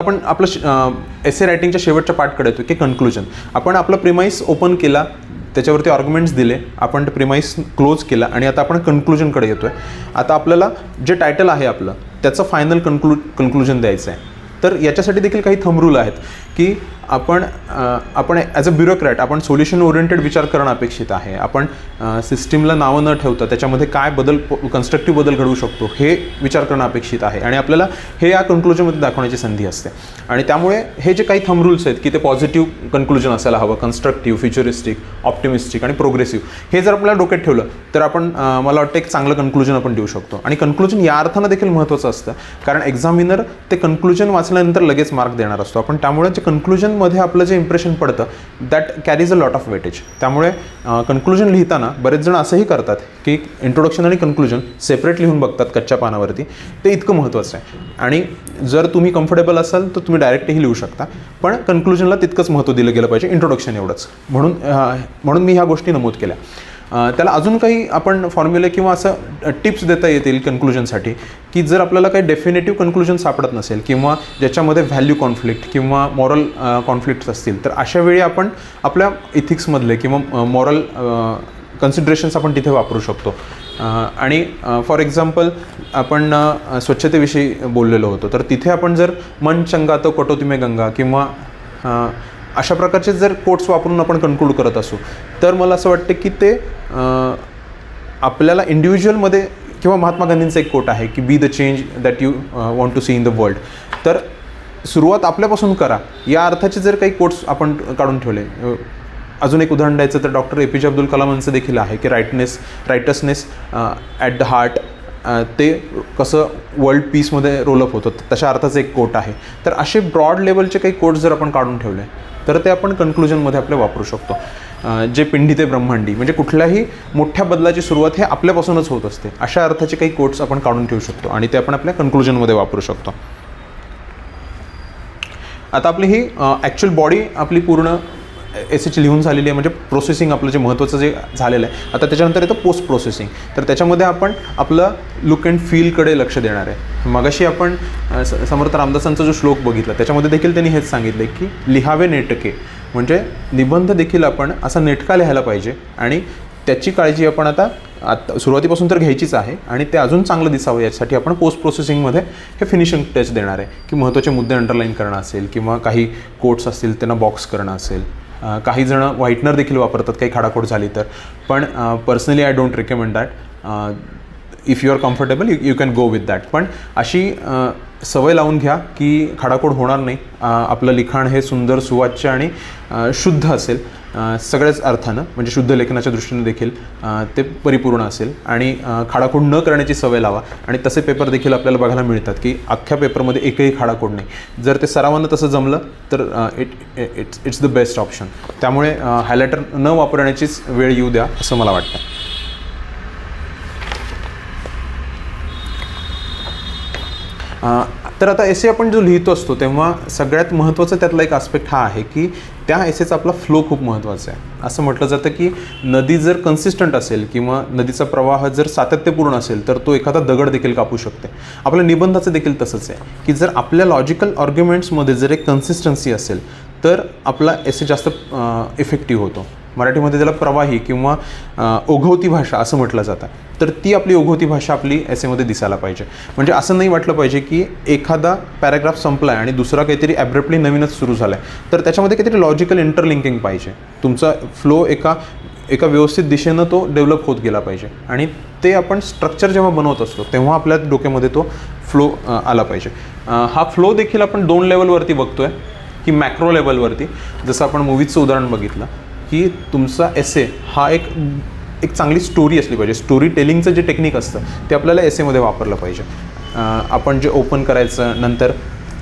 आपण आपलं एसे रायटिंगच्या शेवटच्या पार्टकडे येतो की कन्क्लुजन. आपण आपला प्रिमाइस ओपन केला, त्याच्यावरती आर्ग्युमेंट्स दिले, आपण ते प्रिमाइस क्लोज केला आणि आता आपण कन्क्लुजनकडे येतो आहे. आता आपल्याला जे टायटल आहे आपलं त्याचं फायनल कन्क्लुजन द्यायचं आहे. तर याच्यासाठी देखील काही थंब रूल आहेत की आपण ॲज अ ब्युरोक्रॅट आपण सोल्युशन ओरिएंटेड विचार करणं अपेक्षित आहे. आपण सिस्टीमला नावं न ठेवता त्याच्यामध्ये काय कन्स्ट्रक्टिव्ह बदल घडवू शकतो हे विचार करणं अपेक्षित आहे आणि आपल्याला हे या कन्क्लुजनमध्ये दाखवण्याची संधी असते. आणि त्यामुळे हे जे काही थंब रूल्स आहेत की ते पॉझिटिव्ह कन्क्लुजन असायला हवं, कन्स्ट्रक्टिव्ह, फ्युचरिस्टिक, ऑप्टिमिस्टिक आणि प्रोग्रेसिव्ह, हे जर आपल्याला डोक्यात ठेवलं तर आपण मला वाटतं एक चांगलं कन्क्लुजन आपण देऊ शकतो. आणि कन्क्लुजन या अर्थानं देखील महत्त्वाचं असतं कारण एक्झामिनर ते कन्क्लुजन वाचल्यानंतर लगेच मार्क देणार असतो. आपण त्यामुळे जे कन्क्लुजनमध्ये आपलं जे इम्प्रेशन पडतं that carries a lot of weightage. त्यामुळे कन्क्लुजन लिहिताना बरेच जण असंही करतात की इंट्रोडक्शन आणि कन्क्लुजन सेपरेट लिहून बघतात कच्च्या पानावरती. ते इतकं महत्त्वाचं आहे. आणि जर तुम्ही कम्फर्टेबल असाल तर तुम्ही डायरेक्टही लिहू शकता, पण कन्क्लुजनला तितकंच महत्त्व दिलं गेलं पाहिजे, इंट्रोडक्शन एवढंच. म्हणून मी ह्या गोष्टी नमूद केल्या. त्याला अजून काही आपण फॉर्म्युले किंवा असं टिप्स देता येतील कन्क्लुजनसाठी की जर आपल्याला काही डेफिनेटिव्ह कन्क्लुजन सापडत नसेल किंवा ज्याच्यामध्ये व्हॅल्यू कॉन्फ्लिक्ट किंवा मॉरल कॉन्फ्लिक्ट्स असतील तर अशा वेळी आपण आपल्या इथिक्समधले किंवा मॉरल कन्सिडरेशन्स आपण तिथे वापरू शकतो. आणि फॉर एक्झाम्पल आपण स्वच्छतेविषयी बोललेलो होतो, तर तिथे आपण जर मन चंगा तो कटोती में गंगा किंवा अशा प्रकारचे जर कोट्स वापरून आपण कन्क्लूड करत असू तर मला असं वाटतं की ते आपल्याला इंडिव्हिज्युअलमध्ये किंवा महात्मा गांधींचा एक कोट आहे की be the change that you want to see in the world. तर सुरुवात आपल्यापासून करा या अर्थाचे जर काही कोट्स आपण काढून ठेवले. अजून एक उदाहरण द्यायचं तर डॉक्टर APJ अब्दुल कलामांचं देखील आहे की रायटसनेस ॲट द हार्ट, ते कसं वर्ल्ड पीसमध्ये रोलअप होतं तशा अर्थाचं एक कोट आहे. तर असे ब्रॉड लेवलचे काही कोट्स जर आपण काढून ठेवले तर ते आपण कन्क्लुजनमध्ये आपले वापरू शकतो. जे पिंडी ते ब्रह्मांडी म्हणजे कुठल्याही मोठ्या बदलाची सुरुवात हे आपल्यापासूनच होत असते, अशा अर्थाचे काही कोट्स आपण काढून ठेवू शकतो आणि ते आपण आपल्या कन्क्लुजनमध्ये वापरू शकतो. आता आपली ही ॲक्च्युअल बॉडी आपली पूर्ण एसेची लिहून झालेली आहे, म्हणजे प्रोसेसिंग आपलं जे महत्त्वाचं जे झालेलं आहे. आता त्याच्यानंतर येतं पोस्ट प्रोसेसिंग. तर त्याच्यामध्ये आपण आपलं लुक अँड फीलकडे लक्ष देणार आहे. मगाशी आपण समर्थ रामदासांचा जो श्लोक बघितला त्याच्यामध्ये देखील त्यांनी हेच सांगितलं की लिहावे नेटके, म्हणजे निबंध देखील आपण असा नेटका लिहायला पाहिजे आणि त्याची काळजी आपण आता सुरुवातीपासून तर घ्यायचीच आहे आणि ते अजून चांगलं दिसावं यासाठी आपण पोस्ट प्रोसेसिंगमध्ये हे फिनिशिंग टच देणार आहे की महत्त्वाचे मुद्दे अंडरलाईन करणं असेल किंवा काही कोट्स असतील त्यांना बॉक्स करणं असेल. काही जण व्हाईटनर देखील वापरतात काही खाडाखोड झाली तर, पण personally I don't recommend that. If you are comfortable you can go with that. पण अशी सवय लावून घ्या की खाडाखोड होणार नाही, आपलं लिखाण हे सुंदर, सुवाच्य आणि शुद्ध असेल सगळ्याच अर्थानं, म्हणजे शुद्ध लेखनाच्या दृष्टीने देखील ते परिपूर्ण असेल आणि खाडाखोड न करण्याची सवय लावा. आणि तसे पेपर देखील आपल्याला बघायला मिळतात की अख्ख्या पेपरमध्ये एकही खाडाखोड नाही. जर ते सरावानं तसं जमलं तर इट्स द बेस्ट ऑप्शन. त्यामुळे हायलायटर न वापरण्याचीच वेळ येऊ द्या असं मला वाटतं. तर आता एसे आपण जो लिहितो असतो तेव्हा सगळ्यात महत्त्वाचं त्यातला एक आस्पेक्ट हा आहे की त्या एसेचा आपला फ्लो खूप महत्त्वाचा आहे. असं म्हटलं जातं की नदी जर कन्सिस्टंट असेल किंवा नदीचा प्रवाह जर सातत्यपूर्ण असेल तर तो एखादा दगड देखील कापू शकते. आपल्या निबंधाचं देखील तसंच आहे की जर आपल्या लॉजिकल आर्ग्युमेंट्समध्ये जर एक कन्सिस्टन्सी असेल तर आपला एसे जास्त इफेक्टिव्ह होतो. मराठीमध्ये त्याला प्रवाही किंवा ओघवती भाषा असं म्हटलं जातं. तर ती आपली ओघवती भाषा आपली एसेमध्ये दिसायला पाहिजे. म्हणजे असं नाही वाटलं पाहिजे की एखादा पॅराग्राफ संपला आहे आणि दुसरा काहीतरी ॲब्रप्टली नवीनच सुरू झाला आहे. तर त्याच्यामध्ये काहीतरी लॉजिकल इंटरलिंकिंग पाहिजे. तुमचा फ्लो एका व्यवस्थित दिशेनं तो डेव्हलप होत गेला पाहिजे आणि ते आपण स्ट्रक्चर जेव्हा बनवत असतो तेव्हा आपल्या डोक्यामध्ये तो फ्लो आला पाहिजे. हा फ्लो देखील आपण 2 लेवलवरती बघतो आहे की मॅक्रो लेवलवरती, जसं आपण मूवीजचं उदाहरण बघितलं की तुमचा एसे हा एक चांगली स्टोरी असली पाहिजे. स्टोरी टेलिंगचं जे टेक्निक असतं ते आपल्याला एसेमध्ये वापरलं पाहिजे. आपण जे ओपन करायचं, नंतर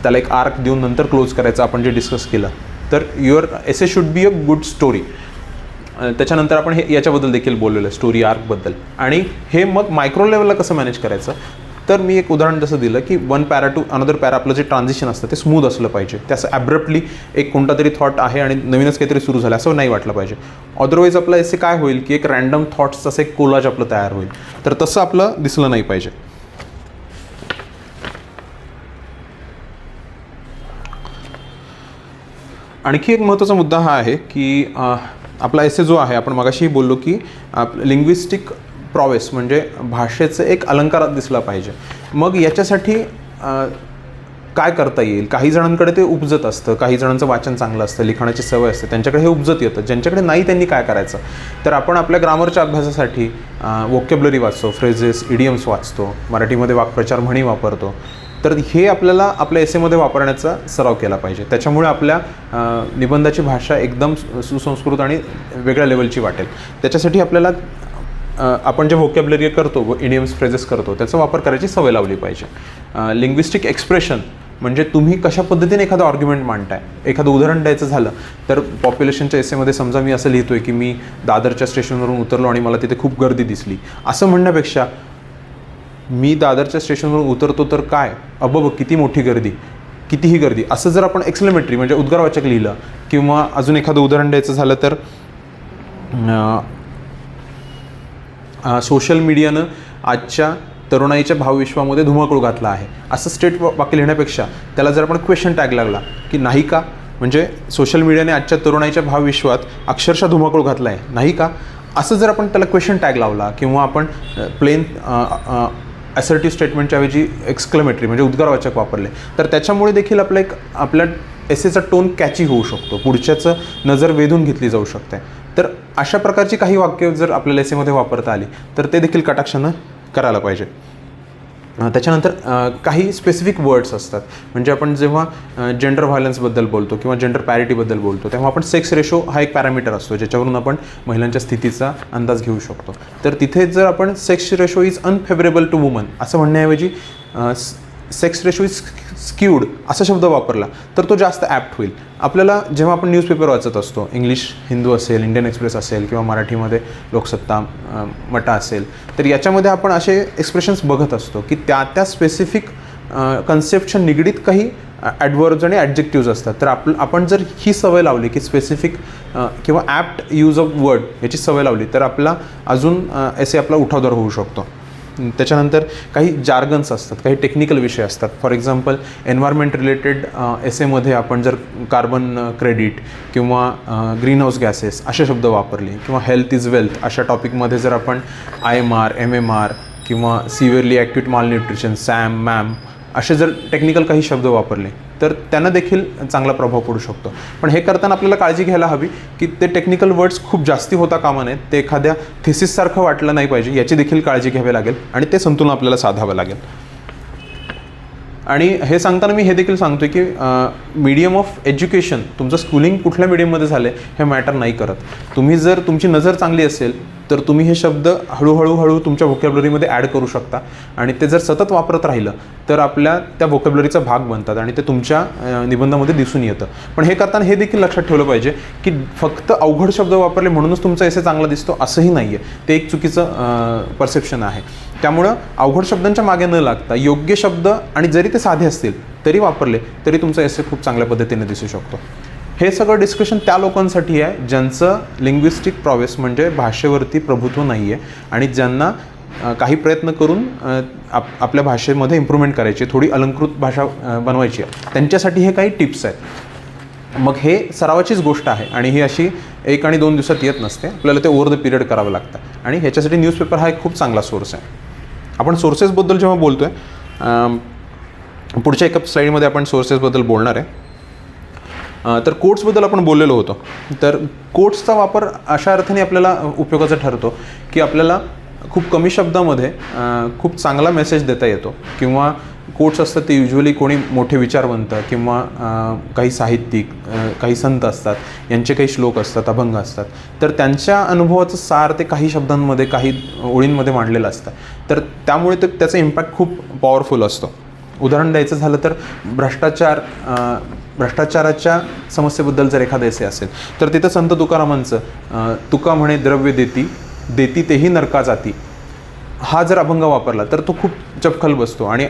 त्याला एक आर्क देऊन नंतर क्लोज करायचं, आपण जे डिस्कस केलं, तर your essay should be a good story. त्याच्यानंतर आपण याच्याबद्दल देखील बोललेलं स्टोरी आर्कबद्दल. आणि हे मग मायक्रो लेवलला कसं मॅनेज करायचं तर मी एक उदाहरण जसं दिलं की 1 पॅरा टू अनदर पॅरा आपलं जे ट्रान्झिशन असतं ते स्मूथ असलं पाहिजे. ते असं ॲब्रप्टली एक कोणता तरी थॉट आहे आणि नवीनच काहीतरी सुरू झालं असं नाही वाटलं पाहिजे. अदरवाईज आपलं एसे काय होईल की एक रँडम थॉट्सचं असं एक कोलाज आपलं तयार होईल. तर तसं आपलं दिसलं नाही पाहिजे. आणखी एक महत्त्वाचा मुद्दा हा आहे की आपला एसे जो आहे, आपण मगाशीही बोललो की लिंग्विस्टिक प्रॉवेस म्हणजे भाषेचं एक अलंकार दिसला पाहिजे. मग याच्यासाठी काय करता येईल? काही जणांकडे ते उपजत असतं, काही जणांचं वाचन चांगलं असतं, लिखाणाची सवय असते, त्यांच्याकडे हे उपजत येतं. ज्यांच्याकडे नाही त्यांनी काय करायचं? तर आपण आपल्या ग्रामरच्या अभ्यासासाठी वोकॅब्युलरी वाचतो, फ्रेजेस, इडियम्स वाचतो, मराठीमध्ये वाक्प्रचार म्हणी वापरतो. तर हे आपल्याला आपल्या एसेमध्ये वापरण्याचा सराव केला पाहिजे. त्याच्यामुळे आपल्या निबंधाची भाषा एकदम सुसंस्कृत आणि वेगळ्या लेवलची वाटेल. त्याच्यासाठी आपल्याला आपण जे व्होकॅब्युलरी करतो, इडियम्स, फ्रेजेस करतो, त्याचा वापर करायची सवय लावली पाहिजे. लिंग्विस्टिक एक्सप्रेशन म्हणजे तुम्ही कशा पद्धतीने एखादं आर्ग्युमेंट मांडताय. एखादं उदाहरण द्यायचं झालं तर पॉप्युलेशनच्या एसेमध्ये समजा मी असं लिहितोय की मी दादरच्या स्टेशनवरून उतरलो आणि मला तिथे खूप गर्दी दिसली, असं म्हणण्यापेक्षा मी दादरच्या स्टेशनवरून उतरतो तर काय, अबब किती मोठी गर्दी, कितीही गर्दी, असं जर आपण एक्सक्लेमेटरी म्हणजे उद्गारवाचक लिहिलं. किंवा अजून एखादं उदाहरण द्यायचं झालं तर सोशल मीडियानं आजच्या तरुणाईच्या भावविश्वामध्ये धुमाकूळ घातला आहे, असं स्टेट वाक्य लिहिण्यापेक्षा त्याला जर आपण क्वेश्चन टॅग लागला की नाही का, म्हणजे सोशल मीडियाने आजच्या तरुणाईच्या भावविश्वात अक्षरशः धुमाकूळ घातला आहे, नाही का, असं जर आपण त्याला क्वेश्चन टॅग लावला किंवा आपण प्लेन असर्टिव्ह स्टेटमेंटच्या ऐवजी एक्सक्लेमेटरी म्हणजे उद्गारवाचक वापरले, तर त्याच्यामुळे देखील आपल्या एसेचा टोन कॅची होऊ शकतो, पुढच्याचं नजर वेधून घेतली जाऊ शकते. तर अशा प्रकारची काही वाक्य जर आपल्याला एसेमध्ये वापरता आली तर ते देखील कटाक्षानं करायला पाहिजे. त्याच्यानंतर काही स्पेसिफिक वर्ड्स असतात. म्हणजे आपण जेव्हा जेंडर व्हायलन्सबद्दल बोलतो किंवा जेंडर पॅरिटीबद्दल बोलतो तेव्हा आपण सेक्स रेशो हा एक पॅरामीटर असतो ज्याच्यावरून आपण महिलांच्या स्थितीचा अंदाज घेऊ शकतो. तर तिथे जर आपण sex ratio is unfavourable to woman असं म्हणण्याऐवजी सेक्स रेशो इज स्क्यूड असा शब्द वापरला तर तो जास्त ॲप्ट होईल. आपल्याला जेव्हा आपण न्यूजपेपर वाचत असतो, इंग्लिश हिंदू असेल, इंडियन एक्सप्रेस असेल किंवा मराठीमध्ये लोकसत्ता, मटा असेल, तर याच्यामध्ये आपण असे एक्सप्रेशन्स बघत असतो की त्या स्पेसिफिक कन्सेप्टच्या निगडीत काही ॲडवर्ब्स आणि ॲडजेक्टिव्ज असतात. तर आपण जर ही सवय लावली की स्पेसिफिक किंवा ॲप्ट यूज ऑफ वर्ड याची सवय लावली तर आपला अजून एसे आपला उठावदार होऊ शकतो. त्याच्यानंतर काही जार्गन्स असतात, काही टेक्निकल विषय असतात. फॉर एक्झाम्पल एन्व्हायरमेंट रिलेटेड एसेमध्ये आपण जर कार्बन क्रेडिट किंवा ग्रीन हाऊस गॅसेस असे शब्द वापरले किंवा हेल्थ इज वेल्थ अशा टॉपिकमध्ये जर आपण IMR, MMR किंवा सिव्हिअरली ॲक्यूट मालन्यूट्रिशन, SAM, MAM असे जर टेक्निकल काही शब्द वापरले तर त्यांना देखील चांगला प्रभाव पडू शकतो. पण हे करताना आपल्याला काळजी घ्यायला हवी की ते टेक्निकल वर्ड्स खूप जास्ती होता कामा नयेत, ते एखाद्या थिसिससारखं वाटलं नाही पाहिजे, याची देखील काळजी घ्यावी लागेल आणि ते संतुलन आपल्याला साधावं लागेल. आणि हे सांगताना मी हे देखील सांगतो की मीडियम ऑफ एज्युकेशन, तुमचं स्कूलिंग कुठल्या मीडियममध्ये झालं आहे हे मॅटर नाही करत. तुम्ही जर तुमची नजर चांगली असेल तर तुम्ही हे शब्द हळूहळू तुमच्या व्होकॅब्युलरीमध्ये ॲड करू शकता आणि ते जर सतत वापरत राहिलं तर आपल्या त्या व्होकॅब्युलरीचा भाग बनतात आणि ते तुमच्या निबंधामध्ये दिसून येतं. पण हे करताना हे देखील लक्षात ठेवलं पाहिजे की फक्त अवघड शब्द वापरले म्हणूनच तुमचा एसे चांगला दिसतो असंही नाही आहे, ते एक चुकीचं परसेप्शन आहे. त्यामुळं अवघड शब्दांच्या मागे न लागता योग्य शब्द आणि जरी ते साधे असतील तरी वापरले तरी तुमचा एसे खूप चांगल्या पद्धतीने दिसू शकतो. हे सगळं डिस्कशन त्या लोकांसाठी आहे ज्यांचं लिंग्विस्टिक प्रॉवेस म्हणजे भाषेवरती प्रभुत्व नाही आहे आणि ज्यांना काही प्रयत्न करून आपल्या भाषेमध्ये इम्प्रूव्हमेंट करायची, थोडी अलंकृत भाषा बनवायची आहे, त्यांच्यासाठी हे काही टिप्स आहेत. मग हे सरावाचीच गोष्ट आहे आणि ही अशी 1 आणि 2 दिवसात येत नसते, आपल्याला ते ओव्हर द पिरियड करावं लागतं आणि ह्याच्यासाठी न्यूजपेपर हा एक खूप चांगला सोर्स आहे. आपण सोर्सेसबद्दल जेव्हा बोलतो आहे, पुढच्या एका स्लाईडमध्ये आपण सोर्सेसबद्दल बोलणार आहे. तर कोट्सबद्दल आपण बोललेलो होतो. तर कोट्सचा वापर अशा अर्थाने आपल्याला उपयोगाचा ठरतो की आपल्याला खूप कमी शब्दामध्ये खूप चांगला मेसेज देता येतो. किंवा कोट्स असतात ते युज्युअली कोणी मोठे विचारवंत किंवा काही साहित्यिक, काही संत असतात, यांचे काही श्लोक असतात, अभंग असतात, तर त्यांच्या अनुभवाचं सार ते काही शब्दांमध्ये, काही ओळींमध्ये मांडलेलं असतं. तर त्यामुळे त्याचा इम्पॅक्ट खूप पॉवरफुल असतो. उदाहरण द्यायचं झालं तर भ्रष्टाचाराच्या समस्येबद्दल जर एखादा एसे असेल तर तिथं संत तुकारामांचं तुका म्हणे द्रव्य देती तेही नरका जाती हा जर अभंग वापरला तर तो खूप चपखल बसतो. आणि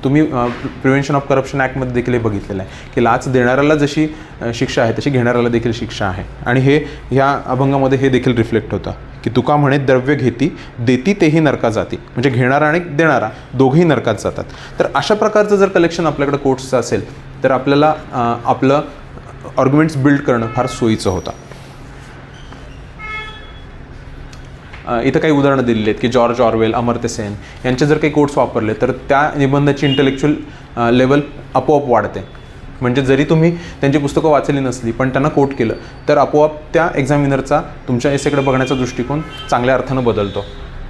तुम्ही प्रिव्हेन्शन ऑफ करप्शन ॲक्टमध्ये देखील हे बघितलेलं आहे की लाच देणाऱ्याला जशी शिक्षा आहे तशी घेणाऱ्याला देखील शिक्षा आहे. आणि हे ह्या अभंगामध्ये हे देखील रिफ्लेक्ट होतं की तुका म्हणे द्रव्य देती तेही नरका जाती, म्हणजे घेणारा आणि देणारा दोघेही नरकात जातात. तर अशा प्रकारचं जर कलेक्शन आपल्याकडे कोट्सचं असेल तर आपल्याला आपलं आर्ग्युमेंट्स बिल्ड करणं फार सोयीचं होतं. इथं काही उदाहरणं दिलेली आहेत की जॉर्ज ऑरवेल, अमर्त्य सेन यांचे जर काही कोट्स वापरले तर त्या निबंधाची इंटेलेक्च्युअल लेवल आपोआप वाढते. म्हणजे जरी तुम्ही त्यांची पुस्तकं वाचली नसली पण त्यांना कोट केलं तर आपोआप त्या एक्झामिनरचा तुमच्या एसेकडे बघण्याचा दृष्टिकोन चांगल्या अर्थानं बदलतो.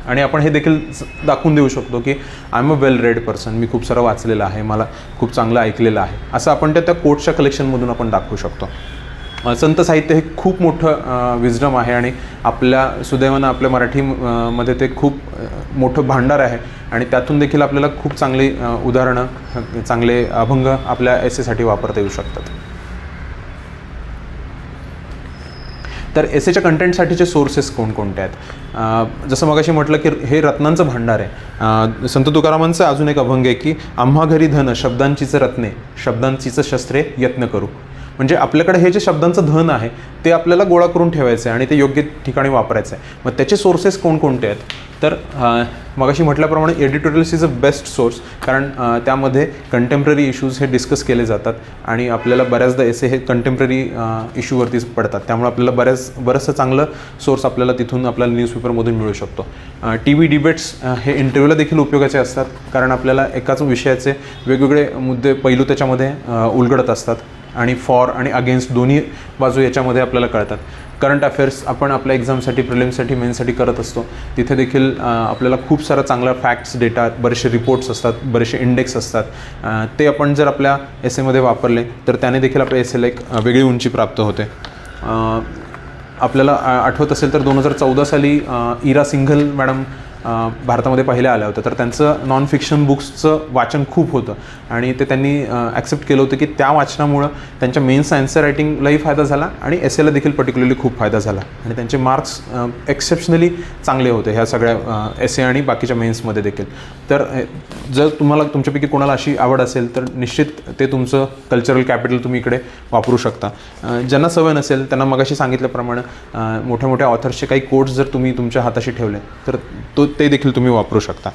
आणि आपण हे देखील दाखवून देऊ शकतो की I am a well read person, मी खूप सारं वाचलेलं आहे, मला खूप चांगलं ऐकलेलं आहे, असं आपण त्या कोट्सच्या कलेक्शनमधून आपण दाखवू शकतो. संत साहित्य हे खूप मोठं विजडम आहे आणि आपल्या सुदैवानं आपल्या मराठीमध्ये ते खूप मोठं भांडार आहे आणि त्यातून देखील आपल्याला खूप चांगली उदाहरणं, चांगले अभंग आपल्या एसेसाठी वापरता येऊ शकतात. तर एसेच्या कंटेंटसाठीचे सोर्सेस कोणकोणते आहेत? जसं मगाशी म्हटलं की हे रत्नांचं भांडार आहे. संत तुकारामांचं अजून एक अभंग आहे की आम्हा घरी धन शब्दांचीच रत्ने, शब्दांचीच शस्त्रे यत्न करू. म्हणजे आपल्याकडे हे जे शब्दांचं धन आहे ते आपल्याला गोळा करून ठेवायचं आहे आणि ते योग्य ठिकाणी वापरायचं आहे. मग त्याचे सोर्सेस कोणकोणते आहेत? तर मगाशी म्हटल्याप्रमाणे editorials is a best source, कारण त्यामध्ये कंटेम्प्ररी इश्यूज हे डिस्कस केले जातात आणि आपल्याला बऱ्याचदा एसे हे कंटेम्प्ररी इश्यूवरतीच पडतात. त्यामुळे आपल्याला बरंचसं चांगलं सोर्स आपल्याला तिथून आपल्याला न्यूजपेपरमधून मिळू शकतो. TV डिबेट्स हे इंटरव्ह्यूला देखील उपयोगाचे असतात, कारण आपल्याला एकाच विषयाचे वेगवेगळे मुद्दे, पैलू त्याच्यामध्ये उलगडत असतात आणि फॉर आणि अगेन्स्ट दोन्ही बाजू याच्यामध्ये आपल्याला कळतात. करंट अफेअर्स आपण आपल्या एक्झामसाठी, प्रिलिम्ससाठी, मेन्ससाठी करत असतो. तिथे देखील आपल्याला खूप सारा चांगला फॅक्ट्स, डेटा, बरेचसे रिपोर्ट्स असतात, बरेचसे इंडेक्स असतात. ते आपण जर आपल्या एसेमध्ये वापरले तर त्याने देखील आपल्या एसेला एक वेगळी उंची प्राप्त होते. आपल्याला आठवत असेल तर 2014 साली इरा सिंघल मॅडम भारतामध्ये पहिल्या आल्या होत्या. तर त्यांचं नॉन फिक्शन बुक्सचं वाचन खूप होतं आणि ते त्यांनी ॲक्सेप्ट केलं होतं की त्या वाचनामुळं त्यांच्या मेन्स आन्सर रायटिंगलाही फायदा झाला आणि एसेला देखील पर्टिक्युलरली खूप फायदा झाला आणि त्यांचे मार्क्स एक्सेप्शनली चांगले होते ह्या सगळ्या एसे आणि बाकीच्या मेन्समध्ये देखील. तर जर तुम्हाला, तुमच्यापैकी कोणाला अशी आवड असेल तर निश्चित ते तुमचं कल्चरल कॅपिटल तुम्ही इकडे वापरू शकता. ज्यांना सवय नसेल त्यांना मगाशी सांगितल्याप्रमाणे मोठ्या मोठ्या ऑथर्सचे काही कोट्स जर तुम्ही तुमच्या हाताशी ठेवले तर ते देखील तुम्ही वापरू शकता.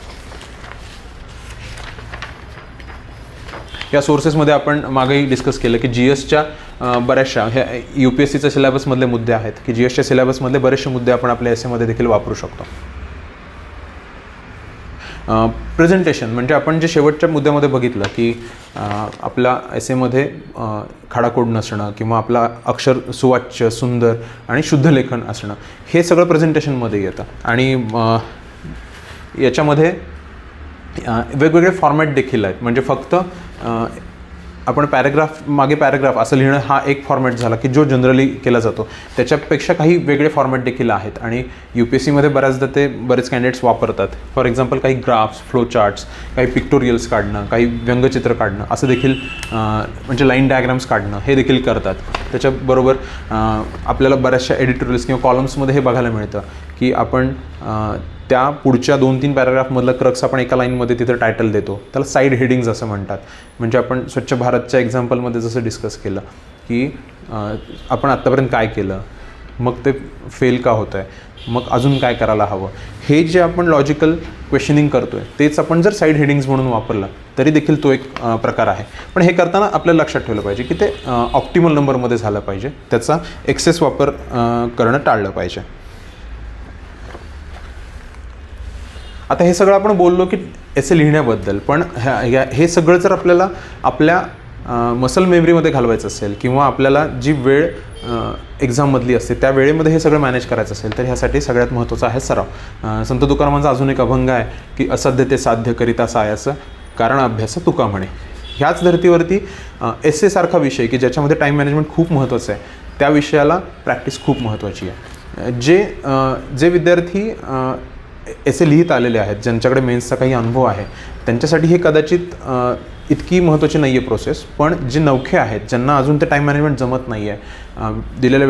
या सोर्सेसमध्ये आपण मागेही डिस्कस केलं की GSच्या बऱ्याचशा ह्या UPSCच्या सिलेबसमधले मुद्दे आहेत की GSच्या सिलेबसमधले बरेचसे मुद्दे आपण आपल्या एसेमध्ये देखील वापरू शकतो. प्रेझेंटेशन म्हणजे आपण जे शेवटच्या मुद्द्यामध्ये बघितलं की आपल्या एसेमध्ये खाडाखोड नसणं किंवा आपला अक्षर सुवाच्य, सुंदर आणि शुद्ध लेखन असणं, हे सगळं प्रेझेंटेशनमध्ये येतं. आणि याच्यामध्ये वेगवेगळे फॉर्मॅट देखील आहेत. म्हणजे फक्त आपण पॅरेग्राफ मागे पॅरेग्राफ असं लिहिणं हा एक फॉर्मॅट झाला की जो जनरली केला जातो. त्याच्यापेक्षा काही वेगळे फॉर्मॅट देखील आहेत आणि UPSCमध्ये बऱ्याचदा ते बरेच कॅन्डिडेट्स वापरतात. फॉर एक्झाम्पल काही ग्राफ्स, फ्लो चार्ट्स, काही पिक्टोरियल्स काढणं, काही व्यंगचित्र काढणं, असं देखील म्हणजे लाईन डायग्राम्स काढणं हे देखील करतात. त्याच्याबरोबर आपल्याला बऱ्याचशा एडिटोरियल्स किंवा कॉलम्समध्ये हे बघायला मिळतं की आपण त्या पुढच्या 2-3 पॅराग्राफमधलं क्रक्स आपण एका लाईनमध्ये तिथं टायटल देतो. त्याला साईड हेडिंग्ज असं म्हणतात. म्हणजे आपण स्वच्छ भारतच्या एक्झाम्पलमध्ये जसं डिस्कस केलं की आपण आत्तापर्यंत काय केलं, मग ते फेल का होतं आहे, मग अजून काय करायला हवं, हे जे आपण लॉजिकल क्वेश्चनिंग करतो आहे तेच आपण जर साईड हेडिंग्ज म्हणून वापरलं तरी देखील तो एक प्रकार आहे. पण हे करताना आपल्याला लक्षात ठेवलं पाहिजे की ते ऑप्टिमल नंबरमध्ये झालं पाहिजे, त्याचा एक्सेस वापर करणं टाळलं पाहिजे. आता हे सगळं आपण बोललो की एसे लिहिण्याबद्दल, पण हे सगळं जर आपल्याला आपल्या मसल मेमरीमध्ये घालवायचं असेल किंवा आपल्याला जी वेळ एक्झाममधली असते त्या वेळेमध्ये हे सगळं मॅनेज करायचं असेल तर ह्यासाठी सगळ्यात महत्त्वाचा आहे सराव. संत तुकारामांचा अजून एक अभंग आहे की असाध्य ते साध्य करिता सायास, कारण अभ्यास तुका म्हणे. ह्याच धर्तीवरती एसेसारखा विषय की ज्याच्यामध्ये टाईम मॅनेजमेंट खूप महत्त्वाचं आहे, त्या विषयाला प्रॅक्टिस खूप महत्त्वाची आहे. जे विद्यार्थी एसे लिहित आलेले आहेत, ज्यांच्याकडे मेन्सचा काही अनुभव आहे, त्यांच्यासाठी हे कदाचित इतकी महत्त्वाची नाही आहे प्रोसेस. पण जे नवखे आहेत, ज्यांना अजून ते टाईम मॅनेजमेंट जमत नाही आहे, दिलेल्या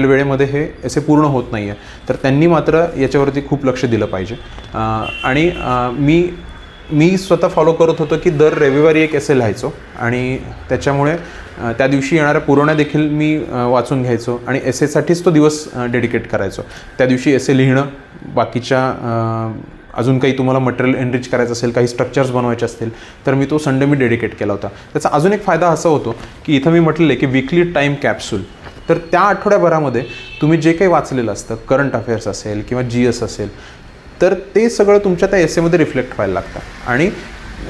वेळेमध्ये हे एसे पूर्ण होत नाही आहे, तर त्यांनी मात्र याच्यावरती खूप लक्ष दिलं पाहिजे. आणि मी स्वतः फॉलो करत होतो की दर रविवारी एक एसे लिहायचो आणि त्याच्यामुळे त्या दिवशी येणाऱ्या पुरवण्या देखील मी वाचून घ्यायचो आणि एसेसाठीच तो दिवस डेडिकेट करायचो. त्या दिवशी एसे लिहिणं, बाकीच्या अजून काही तुम्हाला मटेरियल एनरिच करायचं असेल, काही स्ट्रक्चर्स बनवायचे असतील, तर मी तो संडे मी डेडिकेट केला होता. त्याचा अजून एक फायदा असा होतो की इथं मी म्हटलेलं आहे की वीकली टाईम कॅप्सूल. तर त्या आठवड्याभरामध्ये तुम्ही जे काही वाचलेलं असतं, करंट अफेअर्स असेल किंवा GS असेल, तर ते सगळं तुमच्या त्या एसेमध्ये रिफ्लेक्ट व्हायला लागतं. आणि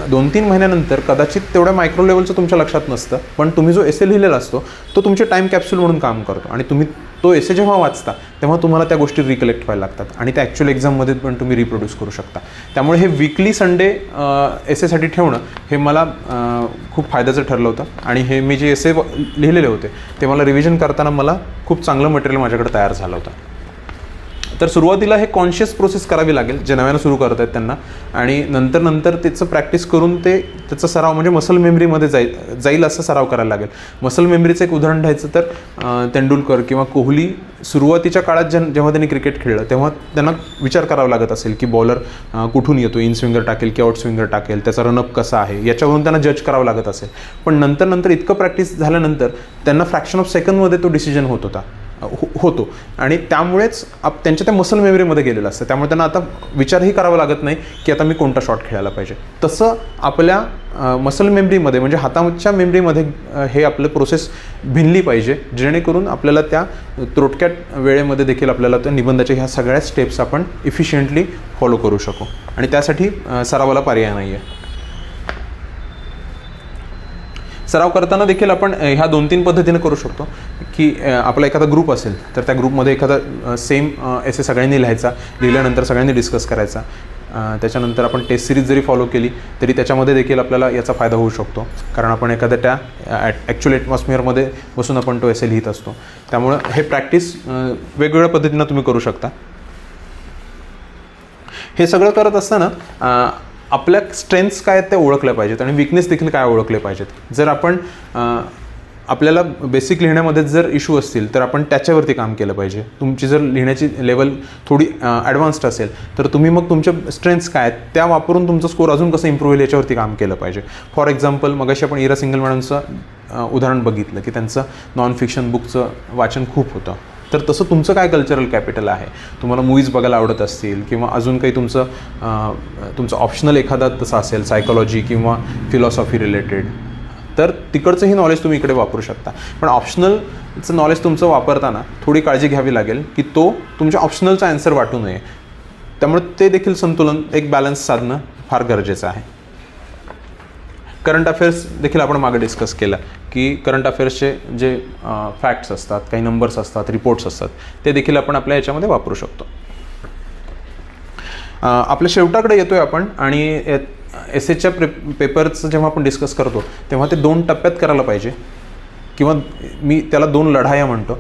2-3 महिन्यानंतर कदाचित तेवढ्या मायक्रो लेवलचं तुमच्या लक्षात नसतं, पण तुम्ही जो एसे लिहिलेला असतो तो तुमचे टाईम कॅप्सूल म्हणून काम करतो. आणि तुम्ही तो एसे जेव्हा वाचता तेव्हा तुम्हाला त्या गोष्टी रिकलेक्ट व्हायला लागतात आणि त्या ॲक्च्युअल एक्झाममध्ये पण तुम्ही रिप्रोड्यूस करू शकता. त्यामुळे हे वीकली संडे एसेसाठी ठेवणं हे मला खूप फायद्याचं ठरलं होतं. आणि हे मी जे एसे लिहिलेले होते ते मला रिव्हिजन करताना मला खूप चांगलं मटेरियल माझ्याकडे तयार झालं होतं. तर सुरुवातीला हे कॉन्शियस प्रोसेस करावी लागेल जे नव्यानं सुरू करत आहेत त्यांना. आणि नंतर त्याचं प्रॅक्टिस करून त्याचा सराव म्हणजे मसल मेमरीमध्ये जाईल असं सराव करायला लागेल. मसल मेमरीचं एक उदाहरण द्यायचं तर तेंडुलकर किंवा कोहली सुरुवातीच्या काळात जेव्हा त्यांनी क्रिकेट खेळलं तेव्हा त्यांना विचार करावा लागत असेल की बॉलर कुठून येतो, इन स्विंगर टाकेल की आउट स्विंगर टाकेल, त्याचा रनअप कसा आहे, याच्यावरून त्यांना जज करावं लागत असेल. पण नंतर इतकं प्रॅक्टिस झाल्यानंतर त्यांना फ्रॅक्शन ऑफ सेकंडमध्ये तो डिसिजन होतो. आणि त्यामुळेच त्यांच्या त्या मसल मेमरीमध्ये गेलेलं असतं. त्यामुळे त्यांना आता विचारही करावा लागत नाही की आता मी कोणता शॉट खेळायला पाहिजे. तसं आपल्या मसल मेमरीमध्ये म्हणजे हाताच्या मेमरीमध्ये हे आपलं प्रोसेस भिनली पाहिजे, जेणेकरून आपल्याला त्या तोटक्यात वेळेमध्ये देखील आपल्याला त्या निबंधाच्या ह्या सगळ्या स्टेप्स आपण इफिशियंटली फॉलो करू शकू. आणि त्यासाठी सरावाला पर्याय नाही आहे. सराव करताना देखील आपण ह्या 2-3 पद्धतीने करू शकतो की आपला एखादा ग्रुप असेल तर त्या ग्रुपमध्ये एखादा सेम एसे सगळ्यांनी लिहिल्यानंतर सगळ्यांनी डिस्कस करायचा. त्याच्यानंतर आपण टेस्ट सिरीज जरी फॉलो केली तरी त्याच्यामध्ये देखील आपल्याला याचा फायदा होऊ शकतो, कारण आपण एखाद्या त्या ॲक्च्युअल ॲटमॉस्फिअरमध्ये बसून आपण तो एसे लिहित असतो. त्यामुळं हे प्रॅक्टिस वेगवेगळ्या पद्धतीनं तुम्ही करू शकता. हे सगळं करत असताना आपल्या स्ट्रेंथ्स काय आहेत ते ओळखल्या पाहिजेत आणि विकनेस देखील काय ओळखले पाहिजेत. जर आपण आपल्याला बेसिक लिहिण्यामध्ये जर इश्यू असतील तर आपण त्याच्यावरती काम केलं पाहिजे. तुमची जर लिहिण्याची लेवल थोडी ॲडव्हान्स्ड असेल तर तुम्ही मग तुमच्या स्ट्रेंथ्स काय आहेत त्या वापरून तुमचं स्कोर अजून कसं इम्प्रूव्ह होईल याच्यावरती काम केलं पाहिजे. फॉर एक्झाम्पल मगाशी आपण इरा सिंगल मॅडमचं उदाहरण बघितलं की त्यांचं नॉन फिक्शन बुकचं वाचन खूप होतं. तर तसं तुमचं काय कल्चरल कॅपिटल आहे, तुम्हाला मूवीज बघायला आवडत असतील किंवा अजून काही तुमचं ऑप्शनल एखादा तसं असेल सायकोलॉजी किंवा फिलॉसॉफी रिलेटेड, तर तिकडचंही नॉलेज तुम्ही इकडे वापरू शकता. पण ऑप्शनलचं नॉलेज तुमचं वापरताना थोडी काळजी घ्यावी लागेल की तो तुमच्या ऑप्शनलचा आन्सर वाटू नये. त्यामुळे ते देखील संतुलन, एक बॅलन्स साधणं फार गरजेचं आहे. करंट अफेअर्स देखील आपण मागे डिस्कस केलं की करंट अफेअर्सचे जे फॅक्ट्स असतात, काही नंबर्स असतात, रिपोर्ट्स असतात, ते देखील आपण आपल्या याच्यामध्ये वापरू शकतो. आपल्या शेवटाकडे येतो आहे आपण. आणि एसेच्या पेपरचं जेव्हा आपण डिस्कस करतो तेव्हा ते 2 टप्प्यात करायला पाहिजे, किंवा मी त्याला 2 लढाया म्हणतो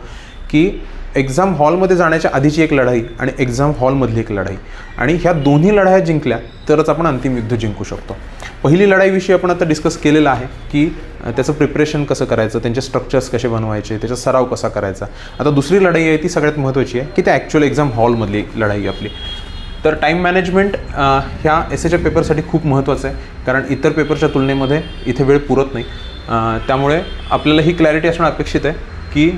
की एक्झाम हॉलमध्ये जाण्याच्या आधीची एक लढाई आणि एक्झाम हॉलमधली एक लढाई. आणि ह्या दोन्ही लढाया जिंकल्या तरच आपण अंतिम युद्ध जिंकू शकतो. पहिली लढाईविषयी आपण आता डिस्कस केलेलं आहे की त्याचं प्रिपरेशन कसं करायचं, त्यांचे स्ट्रक्चर्स कसे बनवायचे, त्याचा सराव कसा करायचा. आता दुसरी लढाई आहे ती सगळ्यात महत्त्वाची आहे की त्या ॲक्च्युअल एक्झाम हॉलमधली लढाई आपली. तर टाईम मॅनेजमेंट ह्या एसेच्या पेपरसाठी खूप महत्त्वाचं आहे, कारण इतर पेपरच्या तुलनेमध्ये इथे वेळ पुरत नाही. त्यामुळे आपल्याला ही क्लॅरिटी असणं अपेक्षित आहे की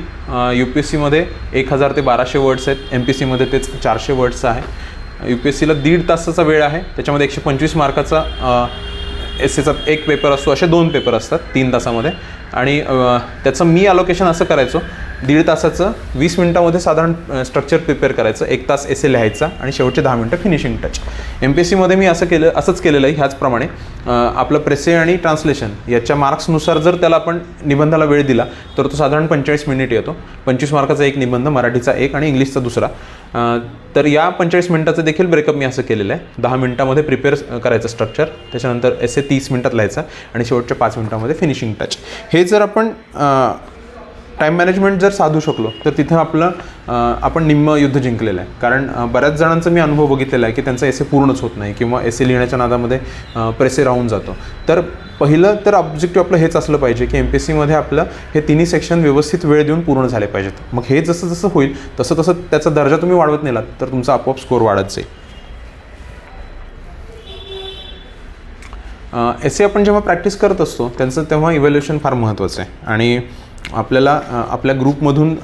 UPSCमध्ये 1000 ते 1200 वर्ड्स आहेत, MPSCमध्ये तेच 400 वर्ड्सचं आहे. UPSCला 1.5 तासाचा वेळ आहे, त्याच्यामध्ये 125 मार्काचा एसेचा एक पेपर असतो. असे 2 पेपर असतात 3 तासामध्ये. आणि त्याचं मी अलोकेशन असं करायचो, 1.5 तासाचं 20 मिनटामध्ये साधारण स्ट्रक्चर प्रिपेअर करायचं, 1 तास एसे लिहायचा आणि शेवटचे 10 मिनटं फिनिशिंग टच. MPSCमध्ये मी असंच केलेलं आहे. ह्याचप्रमाणे आपलं प्रेसे आणि ट्रान्सलेशन याच्या मार्क्सनुसार जर त्याला आपण निबंधाला वेळ दिला तर तो साधारण 45 मिनिट येतो. 25 मार्काचा एक निबंध, मराठीचा एक आणि इंग्लिशचा दुसरा. तर या 45 मिनिटाचं देखील ब्रेकअप मी असं केलेलं आहे. 10 मिनटामध्ये प्रिपेअर करायचं स्ट्रक्चर, त्याच्यानंतर एसे 30 मिनटात लिहायचा आणि शेवटच्या 5 मिनटामध्ये फिनिशिंग टच. हे जर आपण टाईम मॅनेजमेंट जर साधू शकलो तर तिथं आपण निम्म युद्ध जिंकलेलं आहे. कारण बऱ्याच जणांचा मी अनुभव बघितलेला आहे की त्यांचा एसे पूर्णच होत नाही किंवा एसे लिहिण्याच्या नादामध्ये प्रेसे राहून जातो. तर पहिलं तर ऑब्जेक्टिव्ह आपलं हेच असलं पाहिजे की MPSCमध्ये आपलं हे तिन्ही सेक्शन व्यवस्थित वेळ देऊन पूर्ण झाले पाहिजेत. मग हे जसं जसं होईल तसं त्याचा दर्जा तुम्ही वाढवत नेलात तर तुमचा आपोआप स्कोर वाढत जाईल. एसे आपण जेव्हा प्रॅक्टिस करत असतो त्यांचं तेव्हा इव्हॅल्युएशन फार महत्त्वाचं आहे. आणि आपल्याला आपल्या ग्रुपमधून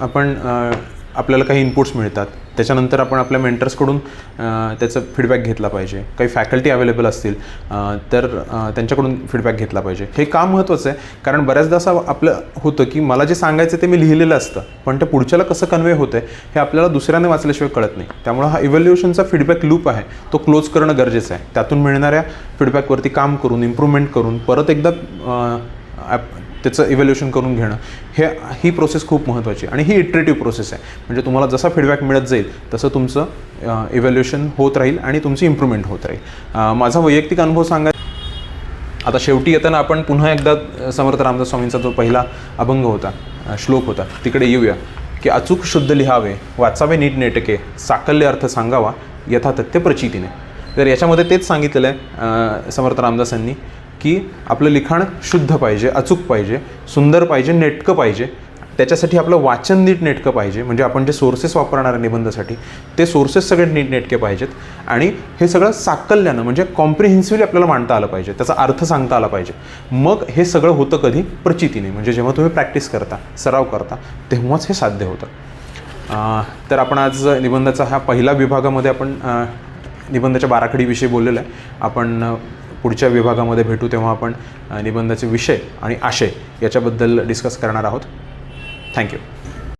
आपल्याला काही इनपुट्स मिळतात त्याच्यानंतर आपण आपल्या मेंटर्सकडून त्याचा फीडबॅक घेतला पाहिजे. काही फॅकल्टी अवेलेबल असतील तर त्यांच्याकडून फीडबॅक घेतला पाहिजे. हे काम महत्त्वाचं आहे, कारण बऱ्याचदा असं आपलं होतं की मला जे सांगायचं ते मी लिहिलेलं असतं, पण ते पुढच्याला कसं कन्वे होतं आहे हे आपल्याला दुसऱ्याने वाचल्याशिवाय कळत नाही. त्यामुळे हा इव्हॅल्युएशनचा फीडबॅक लूप आहे तो क्लोज करणं गरजेचं आहे. त्यातून मिळणाऱ्या फीडबॅकवरती काम करून, इम्प्रूव्हमेंट करून, परत एकदा त्याचं इव्हॅल्युएशन करून घेणं, ही प्रोसेस खूप महत्त्वाची आणि ही इटरेटिव्ह प्रोसेस आहे. म्हणजे तुम्हाला जसा फीडबॅक मिळत जाईल तसं तुमचं इव्हॅल्युएशन होत राहील आणि तुमची इम्प्रूव्हमेंट होत राहील. माझा वैयक्तिक अनुभव आता शेवटी येताना आपण पुन्हा एकदा समर्थ रामदास स्वामींचा जो पहिला अभंग होता, श्लोक होता, तिकडे येऊया की अचूक शुद्ध लिहावे, वाचावे नीटनेटके, साकल्य अर्थ सांगावा यथातथ्य प्रचितीने. तर याच्यामध्ये तेच सांगितलेलं आहे समर्थ रामदासांनी की आपलं लिखाण शुद्ध पाहिजे, अचूक पाहिजे, सुंदर पाहिजे, नेटकं पाहिजे. त्याच्यासाठी आपलं वाचन नीटनेटकं पाहिजे. म्हणजे आपण जे सोर्सेस वापरणार आहे निबंधासाठी ते सोर्सेस सगळे नीटनेटके पाहिजेत आणि हे सगळं साकल्यानं म्हणजे कॉम्प्रिहेन्सिव्हली आपल्याला मांडता आलं पाहिजे, त्याचा अर्थ सांगता आला पाहिजे. मग हे सगळं होतं कधी? प्रचितीने. म्हणजे जेव्हा तुम्ही प्रॅक्टिस करता, सराव करता, तेव्हाच हे साध्य होतं. तर आपण आज निबंधाचा हा पहिला विभागामध्ये आपण निबंधाच्या बाराखडीविषयी बोललेलं आहे. आपण पुढच्या विभागामध्ये भेटू तेव्हा आपण निबंधाचे विषय आणि आशय याच्याबद्दल डिस्कस करणार आहोत. थँक्यू.